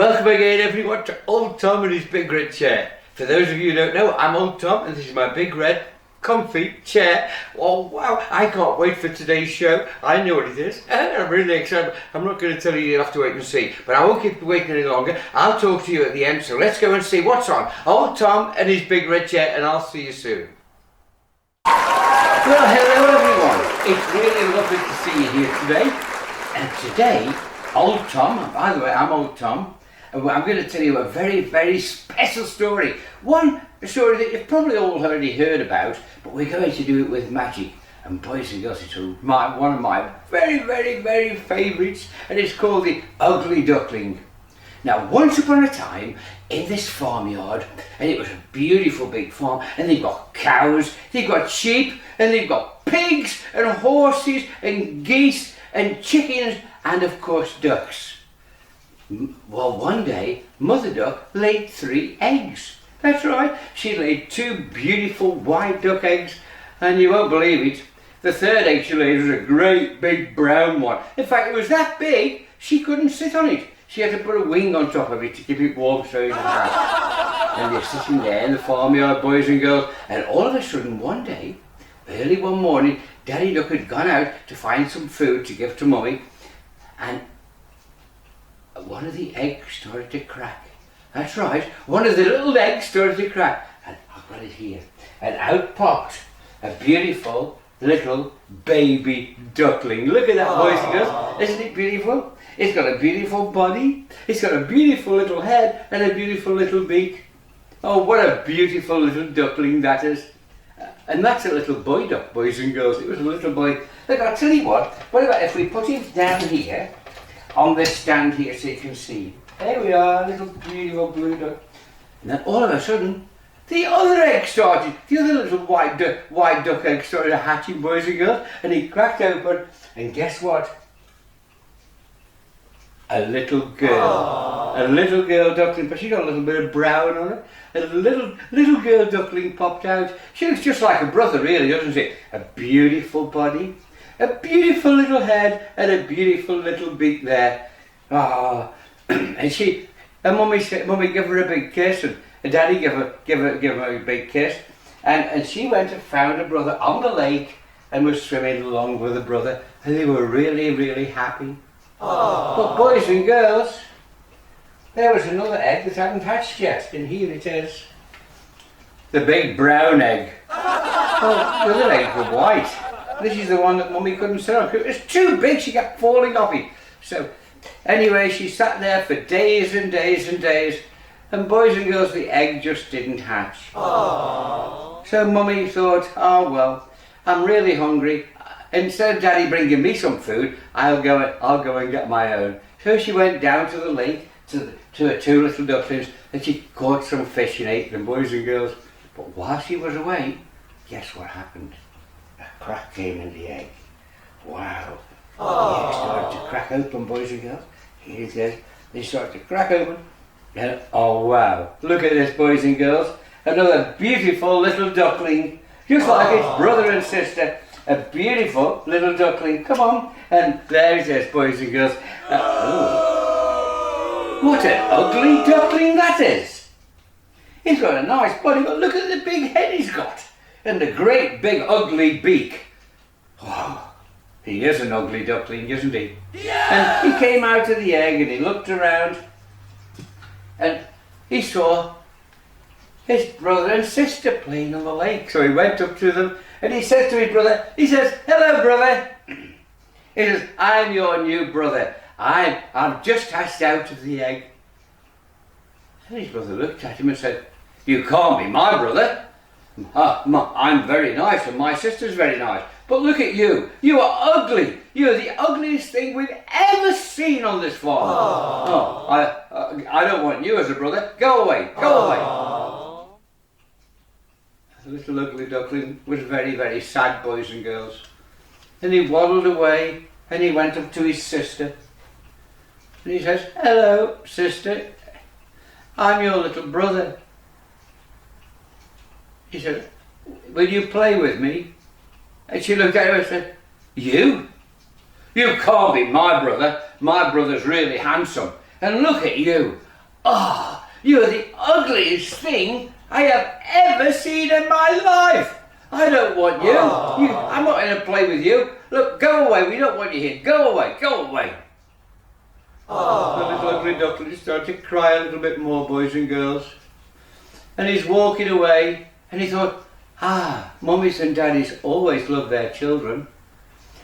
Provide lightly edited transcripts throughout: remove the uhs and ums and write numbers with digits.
Welcome again everyone to Old Tom and his big red chair. For those of you who don't know, I'm Old Tom and this is my big red comfy chair. Oh wow, I can't wait for today's show. I know what it is and I'm really excited. I'm not going to tell you, you'll have to wait and see, but I won't keep you waiting any longer. I'll talk to you at the end, so let's go and see what's on Old Tom and his big red chair, and I'll see you soon. Well, hello everyone. It's really lovely to see you here today. And today, Old Tom, by the way, I'm Old Tom, and I'm going to tell you a very, very special story. One story that you've probably all already heard about, but we're going to do it with magic. And boys and girls, it's one of my very, very, very favourites, and it's called The Ugly Duckling. Now, once upon a time, in this farmyard, and it was a beautiful big farm, and they've got cows, they've got sheep, and they've got pigs, and horses, and geese, and chickens, and of course ducks. Well, one day, Mother Duck laid 3 eggs. That's right, she laid 2 beautiful white duck eggs, and you won't believe it, the 3rd egg she laid was a great big brown one. In fact, it was that big, she couldn't sit on it. She had to put a wing on top of it to keep it warm so it would hatch. And they're sitting there in the farmyard, boys and girls, and all of a sudden one day, early one morning, Daddy Duck had gone out to find some food to give to Mummy, and one of the eggs started to crack. That's right, one of the little eggs started to crack, and I've got it here. And out popped a beautiful little baby duckling. Look at that, boys and girls. Isn't it beautiful? It's got a beautiful body, it's got a beautiful little head, and a beautiful little beak. Oh, what a beautiful little duckling that is. And that's a little boy duck, boys and girls. It was a little boy. Look, I'll tell you what about if we put him down here, on this stand here so you can see. There we are, little beautiful blue duck. And then all of a sudden, the other egg started, the other little white duck egg started hatching, boys and girls, and he cracked open, and guess what? A little girl duckling, but she got a little bit of brown on her. A little girl duckling popped out. She looks just like a brother, really, doesn't she? A beautiful body, a beautiful little head, and a beautiful little beak there. Ah, and Mummy gave her a big kiss, and Daddy gave her a big kiss, and she went and found her brother on the lake and was swimming along with her brother, and they were really, really happy. Aww. But boys and girls, there was another egg that hadn't hatched yet, and here it is. The big brown egg. Well, the other eggs were white. This is the one that Mummy couldn't sit on. It was too big, she kept falling off it. So, anyway, she sat there for days and days and days, and boys and girls, the egg just didn't hatch. Aww. So Mummy thought, oh well, I'm really hungry. Instead of Daddy bringing me some food, I'll go and get my own. So she went down to the lake to her 2 little ducklings, and she caught some fish and ate them, boys and girls. But while she was away, guess what happened? A crack came in the egg. Wow. The egg started to crack open, boys and girls. Here it is. They started to crack open. And oh wow. Look at this, boys and girls. Another beautiful little duckling, just like its brother and sister. A beautiful little duckling. Come on. And there it is, boys and girls. What an ugly duckling that is. He's got a nice body, but look at the big head he's got. And the great big ugly beak. Oh, he is an ugly duckling, isn't he? Yeah! And he came out of the egg and he looked around and he saw his brother and sister playing on the lake. So he went up to them and he says to his brother, he says, hello brother. He says, I'm your new brother. I've just hatched out of the egg. And his brother looked at him and said, you can't be my brother. I'm very nice and my sister's very nice. But look at you. You are ugly. You're the ugliest thing we've ever seen on this farm. Oh, I don't want you as a brother. Go away. Go away. The little ugly duckling was very, very sad, boys and girls. And he waddled away and he went up to his sister. And he says, hello, sister. I'm your little brother. He said, will you play with me? And she looked at him and said, you? You can't be my brother. My brother's really handsome. And look at you. "Ah, you're the ugliest thing I have ever seen in my life. I don't want you. I'm not going to play with you. Look, go away. We don't want you here. Go away. Go away." The little ugly duckling started to cry a little bit more, boys and girls. And he's walking away, and he thought, mummies and daddies always love their children.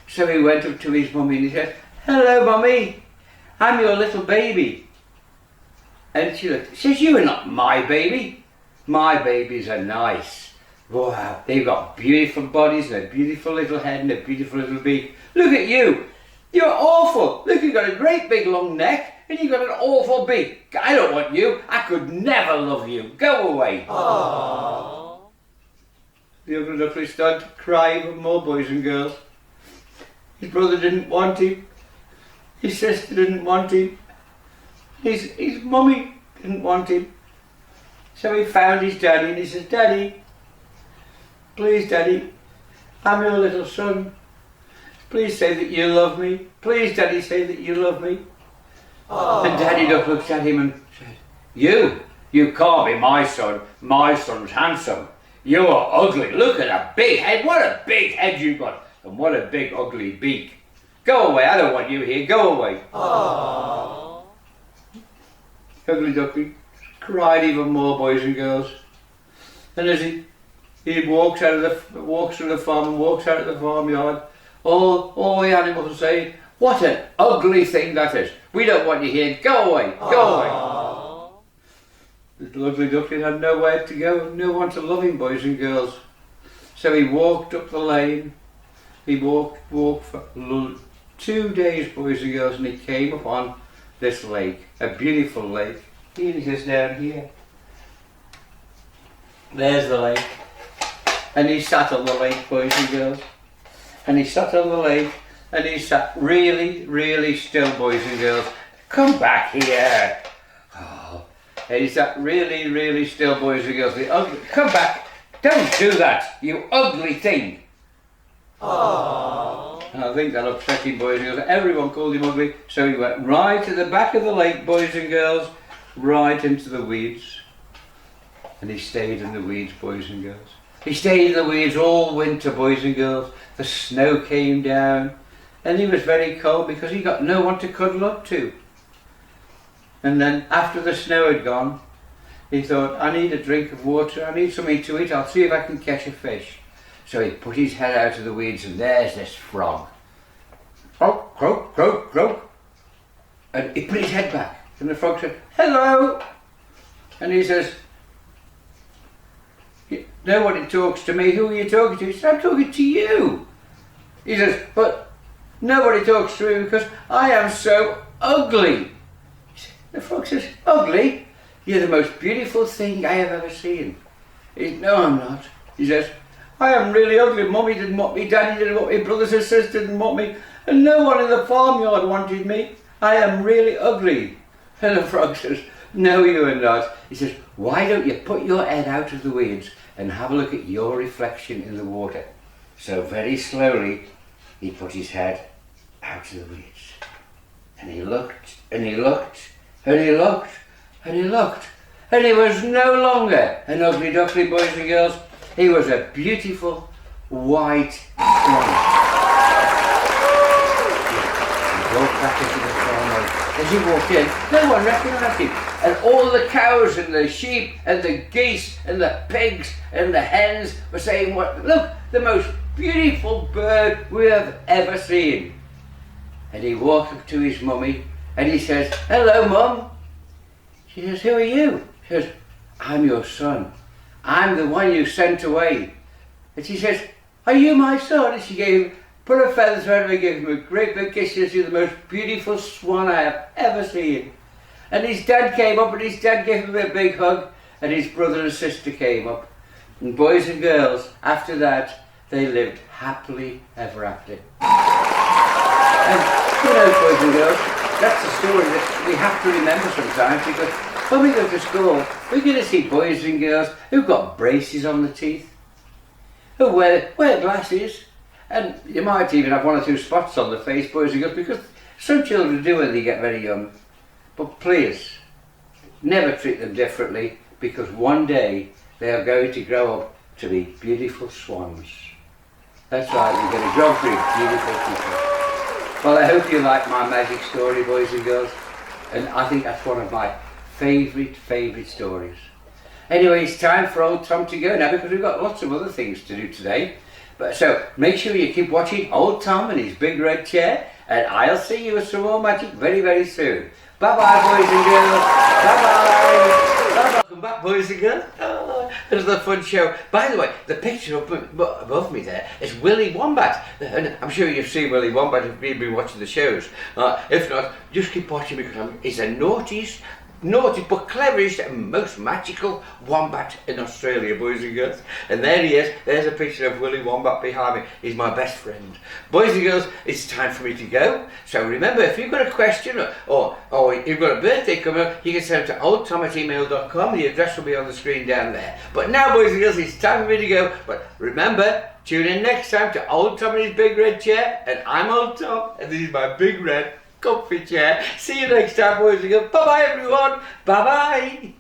So he went up to his mummy and he said, "Hello, mummy. I'm your little baby." And she looked, she says, "You are not my baby. My babies are nice. Wow, they've got beautiful bodies and a beautiful little head and a beautiful little beak. Look at you. You're awful. Look, you've got a great big long neck and you've got an awful beak. I don't want you. I could never love you. Go away." Aww. The ugly duckling started to cry even more, boys and girls. His brother didn't want him. His sister didn't want him. His mummy didn't want him. So he found his daddy and he says, "Daddy, please, Daddy, I'm your little son. Please say that you love me. Please, Daddy, say that you love me." Aww. And Daddy Duck looked at him and said, You can't be my son. My son's handsome. You're ugly. Look at that big head. What a big head you've got. And what a big ugly beak. Go away. I don't want you here. Go away." Aww. Ugly Duckling cried even more, boys and girls. And as he walks through the farm and walks out of the farmyard, all the animals say, "What an ugly thing that is. We don't want you here. Go away. Go away." Little ugly duckling had nowhere to go, no one to love him, boys and girls. So he walked up the lane. He walked for 2 days, boys and girls, and he came upon this lake, a beautiful lake. Here it is down here. There's the lake. And he sat on the lake, boys and girls. And he sat on the lake, and he sat really, really still, boys and girls. "Come back here." And he sat really, really still, boys and girls. "Come back. Don't do that, you ugly thing." Aww. And I think that upset him, boys and girls. Everyone called him ugly, so he went right to the back of the lake, boys and girls, right into the weeds. And he stayed in the weeds, boys and girls. He stayed in the weeds all winter, boys and girls. The snow came down, and he was very cold because he got no one to cuddle up to. And then after the snow had gone, he thought, "I need a drink of water, I need something to eat, I'll see if I can catch a fish." So he put his head out of the weeds, and there's this frog. Croak, croak, croak, croak. And he put his head back, and the frog said, "Hello." And he says, "Nobody talks to me. Who are you talking to?" He said, "I'm talking to you." He says, "But nobody talks to me because I am so ugly." The frog says, "Ugly? You're the most beautiful thing I have ever seen." He says, "No, I'm not." He says, "I am really ugly. Mummy didn't want me, Daddy didn't want me, brothers and sisters didn't want me, and no one in the farmyard wanted me. I am really ugly." And the frog says, "No, you are not." He says, "Why don't you put your head out of the weeds and have a look at your reflection in the water?" So very slowly he put his head out of the weeds. And he looked, and he looked, and he looked, and he looked. And he was no longer an ugly duckling, boys and girls. He was a beautiful white swan. He walked back into the farmyard. As he walked in, no one recognised him. And all the cows and the sheep and the geese and the pigs and the hens were saying, "Look, the most beautiful bird we have ever seen." And he walked up to his mummy and he says, "Hello, Mum." She says, "Who are you?" He says, "I'm your son. I'm the one you sent away." And she says, "Are you my son?" And she put her feathers around him and gave him a great big kiss. She says, "You're the most beautiful swan I have ever seen." And his dad came up and his dad gave him a big hug, and his brother and sister came up. And boys and girls, after that, they lived happily ever after. And you know, boys and girls, that's a story that we have to remember sometimes, because when we go to school, we're going to see boys and girls who've got braces on the teeth, who wear glasses, and you might even have 1 or 2 spots on the face, boys and girls, because some children do when they get very young. But please, Never treat them differently, because one day they are going to grow up to be beautiful swans. That's right, you're going to grow up to be beautiful people. Well, I hope you like my magic story, boys and girls. And I think that's one of my favourite stories. Anyway, it's time for Old Tom to go now, because we've got lots of other things to do today. But so make sure you keep watching Old Tom and his big red chair, and I'll see you with some more magic very soon. Bye bye, boys and girls. Bye bye. Welcome back, boys and girls. Oh, another fun show. By the way, the picture up above me there is Willy Wombat, and I'm sure you've seen Willy Wombat if you've been watching the shows. If not, just keep watching, because he's a naughty but cleverest and most magical wombat in Australia, boys and girls. And there he is. There's a picture of Willy Wombat behind me. He's my best friend. Boys and girls, it's time for me to go. So remember, if you've got a question or you've got a birthday coming up, you can send it to oldtom@email.com. The address will be on the screen down there. But now, boys and girls, it's time for me to go. But remember, tune in next time to Old Tom and his big red chair. And I'm Old Tom, and this is my big red comfy chair. See you next time, boys and girls. Bye bye, everyone. Bye bye.